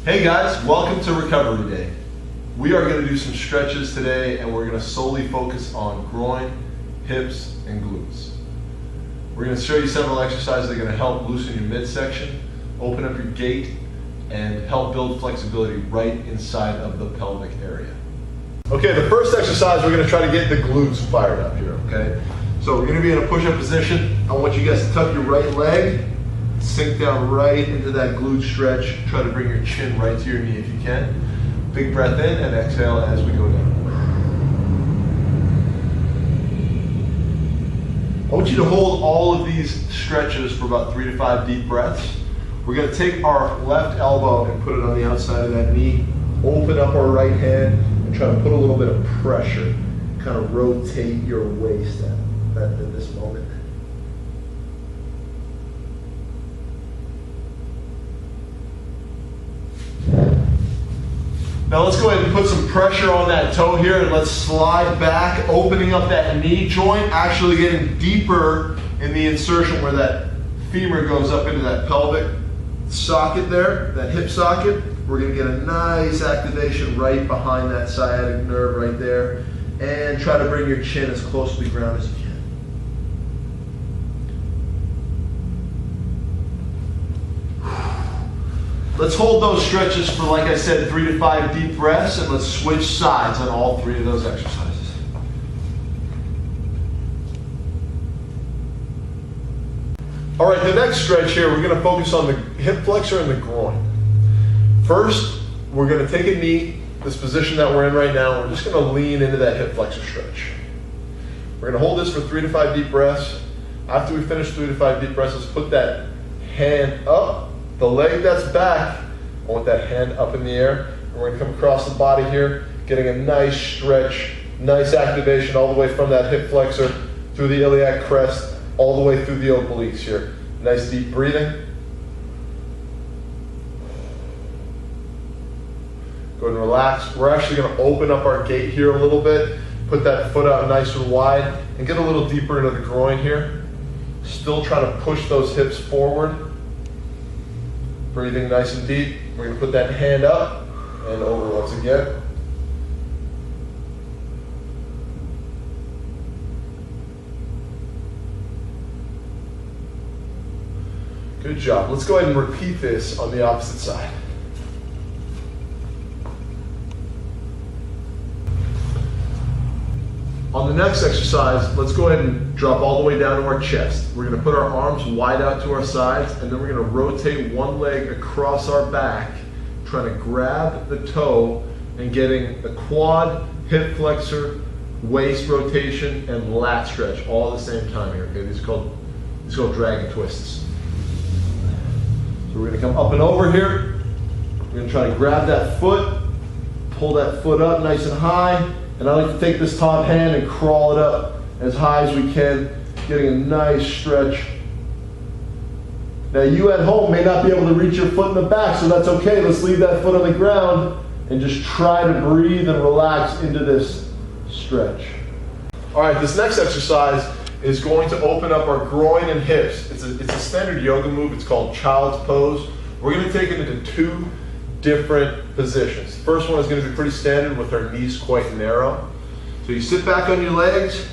Hey guys, welcome to Recovery Day. We are going to do some stretches today and we're going to solely focus on groin, hips, and glutes. We're going to show you several exercises that are going to help loosen your midsection, open up your gait, and help build flexibility right inside of the pelvic area. Okay, the first exercise, we're going to try to get the glutes fired up here, okay? So we're going to be in a push-up position. I want you guys to tuck your right leg, sink down right into that glute stretch. Try to bring your chin right to your knee if you can. Big breath in and exhale as we go down. I want you to hold all of these stretches for about 3 to 5 deep breaths. We're going to take our left elbow and put it on the outside of that knee. Open up our right hand and try to put a little bit of pressure. Kind of rotate your waist at this moment. Now let's go ahead and put some pressure on that toe here and let's slide back, opening up that knee joint, actually getting deeper in the insertion where that femur goes up into that pelvic socket there, that hip socket. We're going to get a nice activation right behind that sciatic nerve right there, and try to bring your chin as close to the ground as you can. Let's hold those stretches for, like I said, 3 to 5 deep breaths, and let's switch sides on all 3 of those exercises. All right, the next stretch here, we're going to focus on the hip flexor and the groin. First, we're going to take a knee, this position that we're in right now, we're just going to lean into that hip flexor stretch. We're going to hold this for 3 to 5 deep breaths. After we finish 3 to 5 deep breaths, let's put that hand up. The leg that's back, I want that hand up in the air. And we're going to come across the body here, getting a nice stretch, nice activation all the way from that hip flexor through the iliac crest, all the way through the obliques here. Nice deep breathing. Go ahead and relax. We're actually going to open up our gait here a little bit, put that foot out nice and wide, and get a little deeper into the groin here. Still trying to push those hips forward. Breathing nice and deep. We're going to put that hand up and over once again. Good job. Let's go ahead and repeat this on the opposite side. On the next exercise, let's go ahead and drop all the way down to our chest. We're going to put our arms wide out to our sides, and then we're going to rotate one leg across our back, trying to grab the toe and getting the quad, hip flexor, waist rotation, and lat stretch all at the same time here. Okay, these are called dragon twists. So we're going to come up and over here. We're going to try to grab that foot, pull that foot up nice and high. And I like to take this top hand and crawl it up as high as we can, getting a nice stretch. Now you at home may not be able to reach your foot in the back, so that's okay. Let's leave that foot on the ground and just try to breathe and relax into this stretch. All right, this next exercise is going to open up our groin and hips. It's a standard yoga move. It's called child's pose. We're going to take it into 2 different positions. The first one is going to be pretty standard with our knees quite narrow. So you sit back on your legs,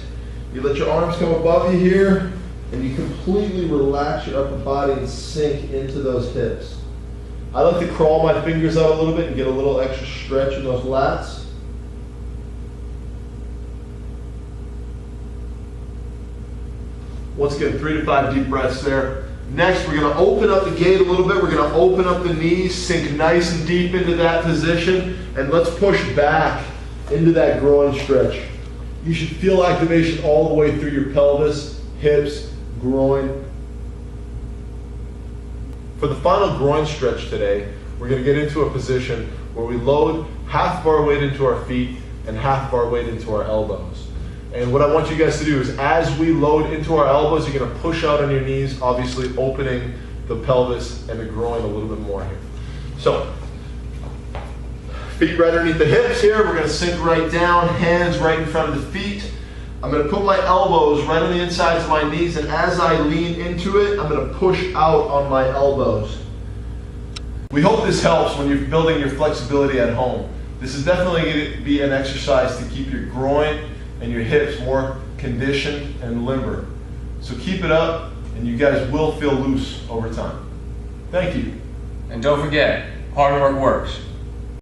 you let your arms come above you here, and you completely relax your upper body and sink into those hips. I like to crawl my fingers out a little bit and get a little extra stretch in those lats. Once again, 3 to 5 deep breaths there. Next, we're going to open up the gait a little bit. We're going to open up the knees, sink nice and deep into that position, and let's push back into that groin stretch. You should feel activation all the way through your pelvis, hips, groin. For the final groin stretch today, we're going to get into a position where we load half of our weight into our feet and half of our weight into our elbows. And what I want you guys to do is, as we load into our elbows, you're going to push out on your knees, obviously opening the pelvis and the groin a little bit more here. So, feet right underneath the hips here. We're going to sink right down, hands right in front of the feet. I'm going to put my elbows right on the insides of my knees, and as I lean into it, I'm going to push out on my elbows. We hope this helps when you're building your flexibility at home. This is definitely going to be an exercise to keep your groin and your hips more conditioned and limber. So keep it up, and you guys will feel loose over time. Thank you. And don't forget, hard work works.